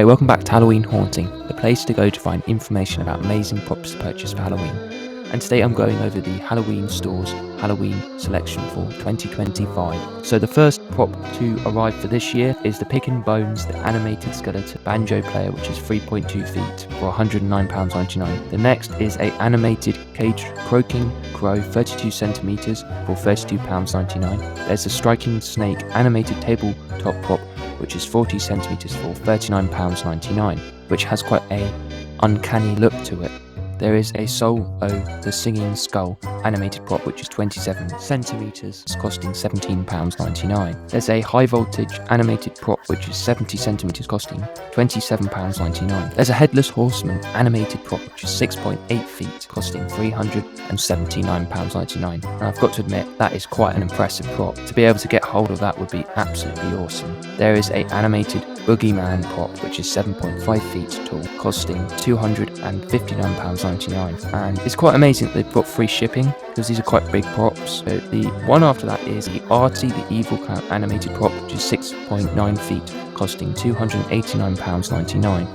Hi, welcome back to Halloween Haunting, the place to go to find information about amazing props to purchase for Halloween. And today I'm going over the Halloween store's Halloween selection for 2025. So the first prop to arrive for this year is the Pick and Bones, the animated skeleton banjo player, which is 3.2 feet for £109.99. The next is a animated caged croaking crow, 32 centimeters for £32.99. There's a striking snake animated tabletop prop, which is 40 centimeters for £39.99, which has quite a uncanny look to it. There is a Soul O, the singing skull animated prop, which is 27 centimeters, costing £17.99. There's a high voltage animated prop, which is 70 centimeters, costing £27.99. There's a headless horseman animated prop, which is 6.8 feet, costing £379.99. And I've got to admit, that is quite an impressive prop. To be able to get hold of that would be absolutely awesome. There is a animated boogeyman prop, which is 7.5 feet tall, costing £259.99. And it's quite amazing that they've got free shipping, because these are quite big props. So the one after that is the Artie the Evil Clown animated prop, which is 6.9 feet, costing £289.99.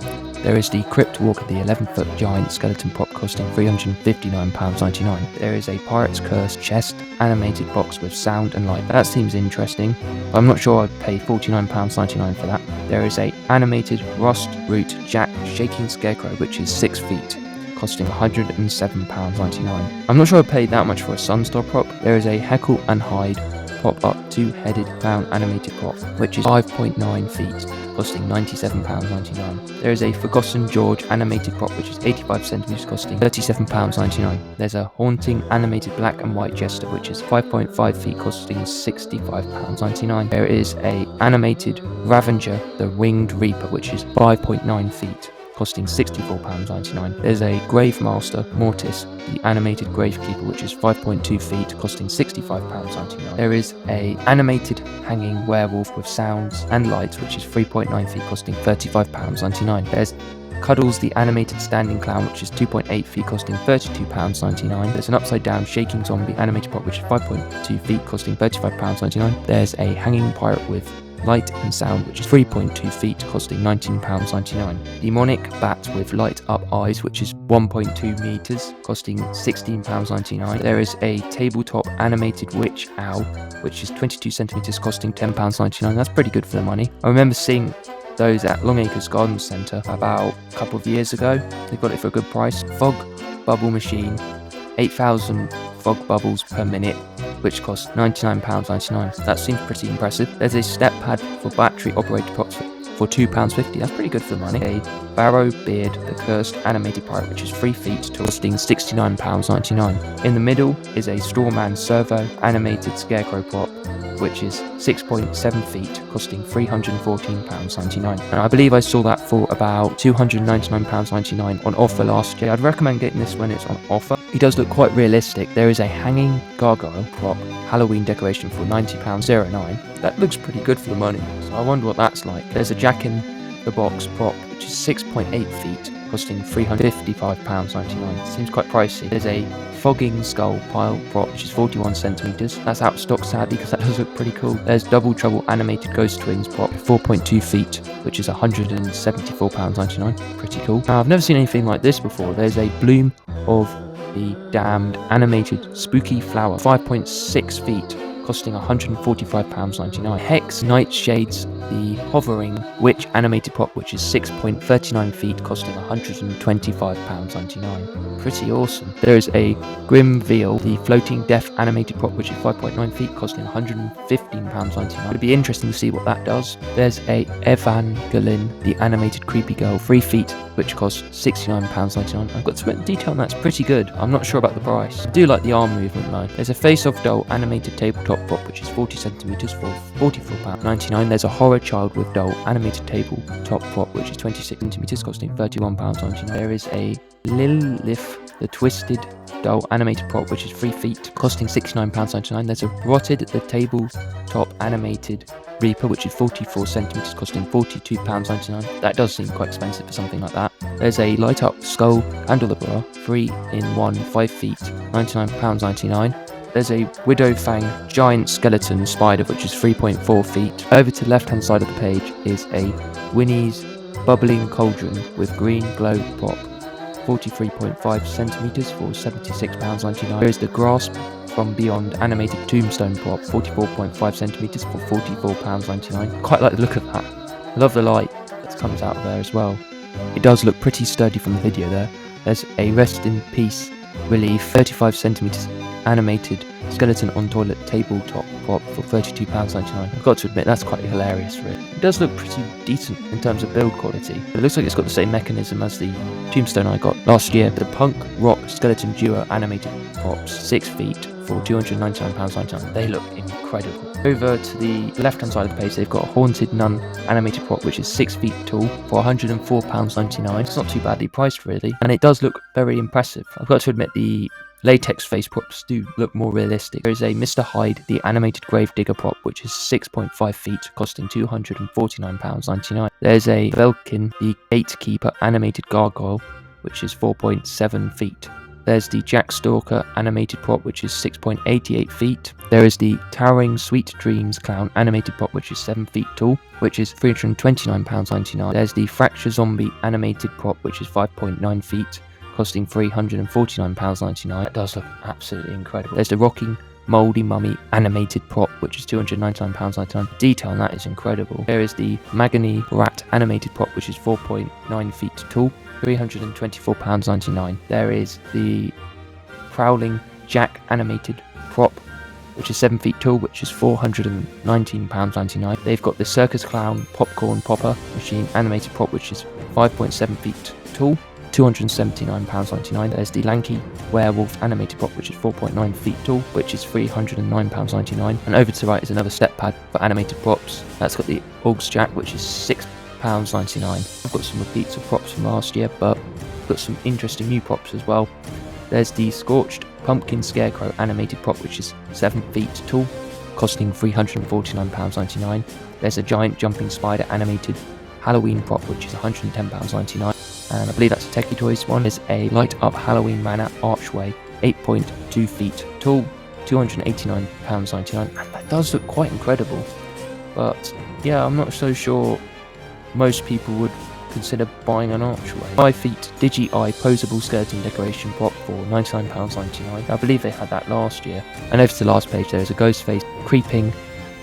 There is the Crypt Walker, the 11-foot giant skeleton prop, costing £359.99. There is a Pirate's Curse chest animated box with sound and light. That seems interesting, but I'm not sure I'd pay £49.99 for that. There is a animated Rust Root Jack shaking scarecrow, which is 6 feet, costing £107.99. I'm not sure I'd pay that much for a Sunstar prop. There is a Heckle and Hyde pop-up two-headed clown animated prop, which is 5.9 feet, costing £97.99. There is a Forgotten George animated prop, which is 85 centimeters, costing £37.99. There's a Haunting animated black and white jester, which is 5.5 feet, costing £65.99. There is a animated Ravager, the Winged Reaper, which is 5.9 feet, costing £64.99. There's a Grave Master Mortis, the animated Gravekeeper, which is 5.2 feet, costing £65.99. There is a animated hanging werewolf with sounds and lights, which is 3.9 feet, costing £35.99. There's Cuddles the animated standing clown, which is 2.8 feet, costing £32.99. There's an upside down shaking zombie animated prop, which is 5.2 feet, costing £35.99. There's a hanging pirate with light and sound, which is 3.2 feet, costing £19.99. Demonic bat with light up eyes, which is 1.2 meters, costing £16.99. There is a tabletop animated witch owl, which is 22 centimeters, costing £10.99. That's pretty good for the money. I remember seeing those at Longacres Garden Centre about a couple of years ago. They got it for a good price. Fog bubble machine, 8,000 fog bubbles per minute, which costs £99.99. That seems pretty impressive. There's a step pad for battery operated props for £2.50. That's pretty good for the money. A Barrow Beard, the cursed animated pirate, which is 3 feet, costing £69.99. In the middle is a Strawman Servo animated scarecrow prop, which is 6.7 feet, costing £314.99. And I believe I saw that for about £299.99 on offer last year. I'd recommend getting this when it's on offer. He does look quite realistic. There is a hanging gargoyle prop Halloween decoration for £90.09. That looks pretty good for the money, so I wonder what that's like. There's a Jack in the Box prop, which is 6.8 feet, costing £355.99. Seems quite pricey. There's a Fogging Skull pile prop, which is 41 centimeters. That's out of stock, sadly, because that does look pretty cool. There's Double Trouble animated Ghost Twins prop, 4.2 feet, which is £174.99. Pretty cool. Now, I've never seen anything like this before. There's a Bloom of the Damned animated spooky flower, 5.6 feet, costing £145.99. Hex Nightshades, the hovering witch animated prop, which is 6.39 feet, costing £125.99. Pretty awesome. There is a Grim Veal, the floating death animated prop, which is 5.9 feet, costing £115.99. It'd be interesting to see what that does. There's a Evangeline, the animated creepy girl, 3 feet, which costs £69.99. I've got to admit, the detail on that's pretty good. I'm not sure about the price. I do like the arm movement though. There's a face-off doll animated tabletop prop, which is 40 centimeters for £44.99. There's a horror child with doll animated tabletop prop, which is 26 centimeters, costing £31.99. There is a Lilith, the twisted doll animated prop, which is 3 feet, costing £69.99. There's a Rotted the tabletop animated Reaper, which is 44 centimeters, costing £42.99. That does seem quite expensive for something like that. There's a light up skull candelabra, 3-in-1, 5 feet, £99.99. There's a Widow Fang giant skeleton spider, which is 3.4 feet. Over to the left hand side of the page is a Winnie's bubbling cauldron with green glow prop, 43.5 centimeters for £76.99. There is the grasp from beyond animated tombstone prop, 44.5 centimeters for £44.99. Quite like the look of that. I love the light that comes out of there as well. It does look pretty sturdy from the video there. There's a rest in peace relief, 35 centimeters animated skeleton on toilet tabletop prop for £32.99. I've got to admit, that's quite hilarious for it. It does look pretty decent in terms of build quality. It looks like it's got the same mechanism as the tombstone I got last year. The punk rock skeleton duo animated props, 6 feet for £299.99. They look incredible. Over to the left hand side of the page, they've got a haunted nun animated prop which is 6 feet tall for £104.99. It's not too badly priced really, and it does look very impressive. I've got to admit, the latex face props do look more realistic. There is a Mr. Hyde, the animated grave digger prop, which is 6.5 feet, costing £249.99. There's a Velkin, the gatekeeper animated gargoyle, which is 4.7 feet. There's the Jack Stalker animated prop, which is 6.88 feet. There is the Towering Sweet Dreams clown animated prop, which is 7 feet tall, which is £329.99. There's the Fracture Zombie animated prop, which is 5.9 feet, costing £349.99. That does look absolutely incredible. There's the Rocking Mouldy Mummy animated prop, which is £299.99. The detail on that is incredible. There is the Magony Rat animated prop, which is 4.9 feet tall, £324.99. There is the Prowling Jack animated prop, which is 7 feet tall, which is £419.99. They've got the Circus Clown Popcorn Popper machine animated prop, which is 5.7 feet tall, £279.99. There's the Lanky Werewolf animated prop, which is 4.9 feet tall, which is £309.99. And over to the right is another step pad for animated props. That's got the Orgs Jack, which is £6.99. I've got some repeats of props from last year, but I've got some interesting new props as well. There's the Scorched Pumpkin Scarecrow animated prop, which is 7 feet tall, costing £349.99. There's a Giant Jumping Spider animated Halloween prop, which is £110.99. And I believe that's a Techie Toys one. There's a Light Up Halloween Manor Archway, 8.2 feet tall, £289.99. And that does look quite incredible. But yeah, I'm not so sure most people would consider buying an archway. 5 feet Digi-Eye posable skeleton decoration prop for £99.99. I believe they had that last year. And over to the last page, there is a Ghostface Creeping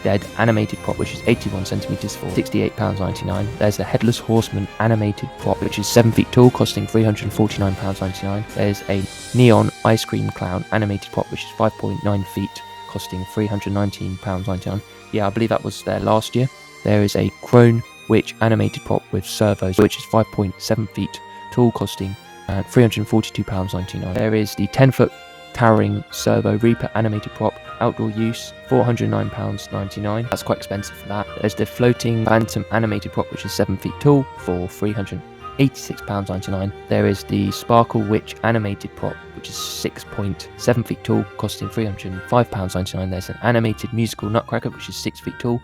Dead animated prop, which is 81 centimeters for £68.99. There's the Headless Horseman animated prop, which is 7 feet tall, costing £349.99. There's a Neon Ice Cream Clown animated prop, which is 5.9 feet, costing £319.99. Yeah, I believe that was there last year. There is a Crone Witch animated prop with servos, which is 5.7 feet tall, costing £342.99. There is the 10-foot Towering Servo Reaper animated prop, outdoor use, £409.99. That's quite expensive for that. There's the Floating Phantom animated prop, which is 7 feet tall, for £386.99. There is the Sparkle Witch animated prop, which is 6.7 feet tall, costing £305.99. There's an animated musical Nutcracker, which is 6 feet tall,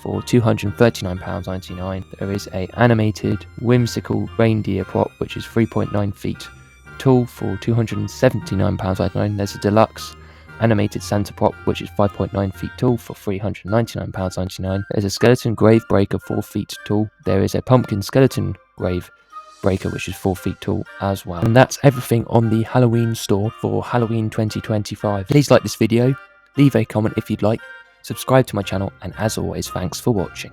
for £239.99. There is a animated whimsical reindeer prop, which is 3.9 feet tall, for £279.99. There's a deluxe animated Santa prop, which is 5.9 feet tall, for £399.99. There's a skeleton grave breaker 4 feet tall. There is a pumpkin skeleton grave breaker, which is 4 feet tall as well. And that's everything on the Halloween store for Halloween 2025. Please like this video, leave a comment if you'd like, subscribe to my channel, and as always, thanks for watching.